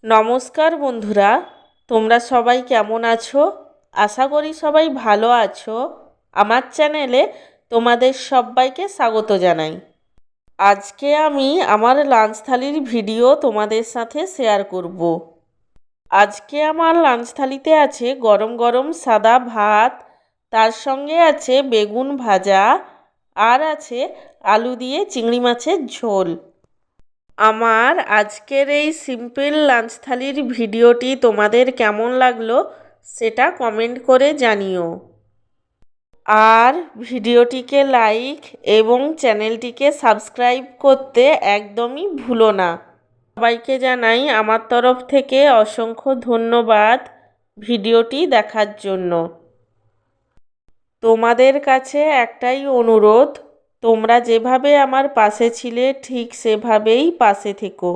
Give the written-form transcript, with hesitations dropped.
নমস্কার বন্ধুরা, তোমরা সবাই কেমন আছো? আশা করি সবাই ভালো আছো। আমার চ্যানেলে তোমাদের সবাইকে স্বাগত জানাই। আজকে আমি আমার লাঞ্চ থালির ভিডিও তোমাদের সাথে শেয়ার করব। আজকে আমার লাঞ্চ থালিতে আছে গরম গরম সাদা ভাত, তার সঙ্গে আছে বেগুন ভাজা, আর আছে আলু দিয়ে চিংড়ি মাছের ঝোল। আমার আজকের এই সিম্পল লাঞ্চ থালির ভিডিওটি তোমাদের কেমন লাগলো সেটা কমেন্ট করে জানিও। আর ভিডিওটিকে লাইক এবং চ্যানেলটিকে সাবস্ক্রাইব করতে একদমই ভুলো না। সবাইকে জানাই আমার তরফ থেকে অসংখ্য ধন্যবাদ ভিডিওটি দেখার জন্য। তোমাদের কাছে একটাই অনুরোধ, তোমরা যেভাবে আমার পাশে ছিলে ঠিক সেভাবেই পাশে থেকো।